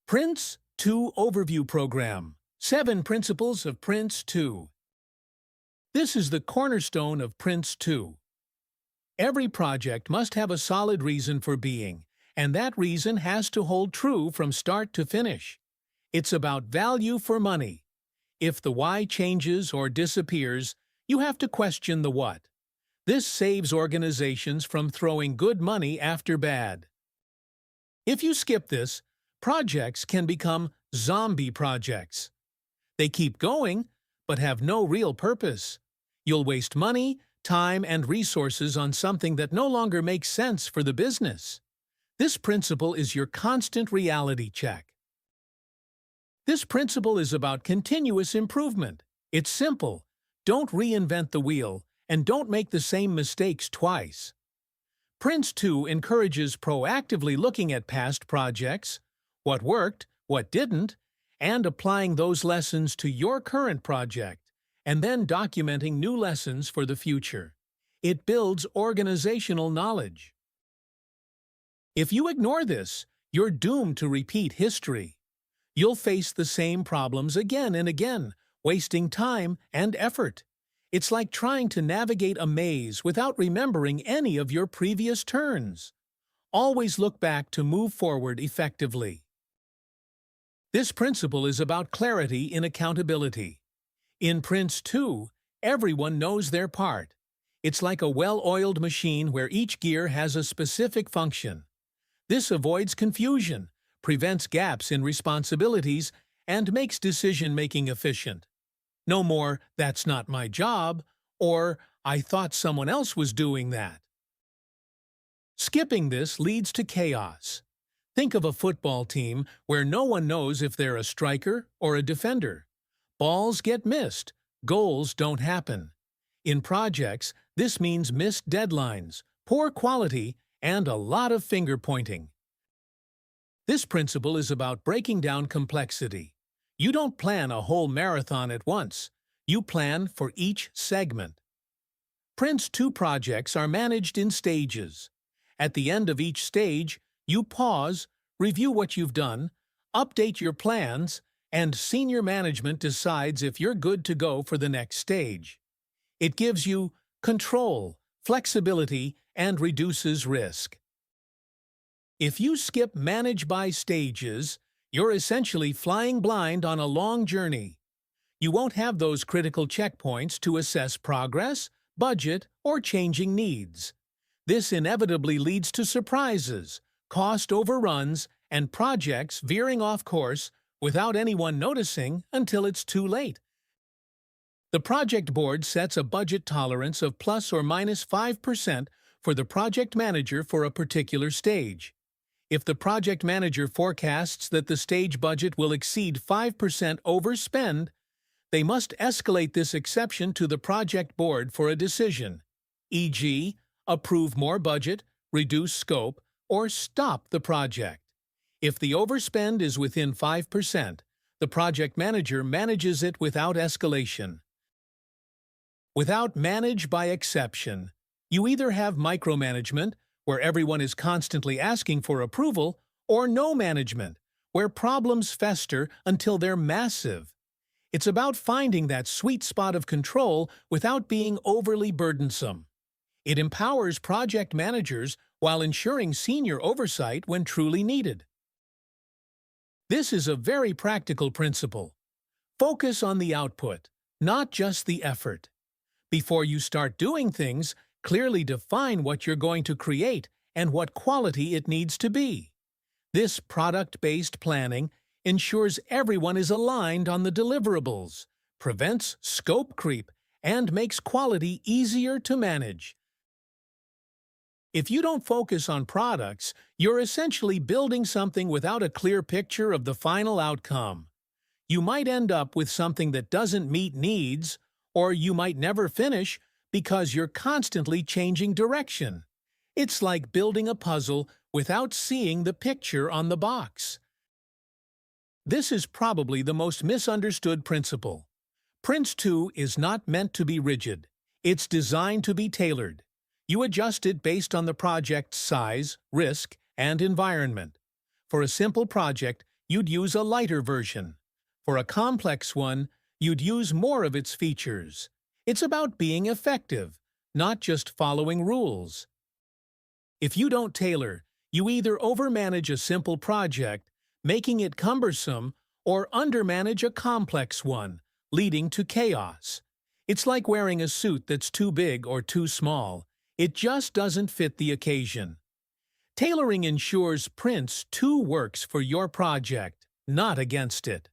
PRINCE2 Overview Program. 7 Principles of PRINCE2. This is the cornerstone of PRINCE2. Every project must have a solid reason for being, and that reason has to hold true from start to finish. It's about value for money. If the why changes or disappears, you have to question the what. This saves organizations from throwing good money after bad. If you skip this, projects can become zombie projects. They keep going, but have no real purpose. You'll waste money, time, and resources on something that no longer makes sense for the business. This principle is your constant reality check. This principle is about continuous improvement. It's simple. Don't reinvent the wheel, and don't make the same mistakes twice. PRINCE2 encourages proactively looking at past projects, what worked, what didn't, and applying those lessons to your current project, and then documenting new lessons for the future. It builds organizational knowledge. If you ignore this, you're doomed to repeat history. You'll face the same problems again and again, wasting time and effort. It's like trying to navigate a maze without remembering any of your previous turns. Always look back to move forward effectively. This principle is about clarity in accountability. In PRINCE2, everyone knows their part. It's like a well-oiled machine where each gear has a specific function. This avoids confusion, prevents gaps in responsibilities, and makes decision-making efficient. No more, "That's not my job," or "I thought someone else was doing that." Skipping this leads to chaos. Think of a football team where no one knows if they're a striker or a defender. Balls get missed, goals don't happen. In projects, this means missed deadlines, poor quality, and a lot of finger-pointing. This principle is about breaking down complexity. You don't plan a whole marathon at once. You plan for each segment. PRINCE2 projects are managed in stages. At the end of each stage, you pause, review what you've done, update your plans, and senior management decides if you're good to go for the next stage. It gives you control, flexibility, and reduces risk. If you skip manage by stages, you're essentially flying blind on a long journey. You won't have those critical checkpoints to assess progress, budget, or changing needs. This inevitably leads to surprises, cost overruns, and projects veering off course without anyone noticing until it's too late. The project board sets a budget tolerance of plus or minus 5% for the project manager for a particular stage. If the project manager forecasts that the stage budget will exceed 5% overspend, they must escalate this exception to the project board for a decision, e.g., approve more budget, reduce scope, or stop the project. If the overspend is within 5%, the project manager manages it without escalation. Without manage by exception, you either have micromanagement, where everyone is constantly asking for approval, or no management, where problems fester until they're massive. It's about finding that sweet spot of control without being overly burdensome. It empowers project managers while ensuring senior oversight when truly needed. This is a very practical principle. Focus on the output, not just the effort. Before you start doing things, clearly define what you're going to create and what quality it needs to be. This product-based planning ensures everyone is aligned on the deliverables, prevents scope creep, and makes quality easier to manage. If you don't focus on products, you're essentially building something without a clear picture of the final outcome. You might end up with something that doesn't meet needs, or you might never finish because you're constantly changing direction. It's like building a puzzle without seeing the picture on the box. This is probably the most misunderstood principle. PRINCE2 is not meant to be rigid. It's designed to be tailored. You adjust it based on the project's size, risk, and environment. For a simple project, you'd use a lighter version. For a complex one, you'd use more of its features. It's about being effective, not just following rules. If you don't tailor, you either overmanage a simple project, making it cumbersome, or undermanage a complex one, leading to chaos. It's like wearing a suit that's too big or too small. It just doesn't fit the occasion. Tailoring ensures PRINCE2 works for your project, not against it.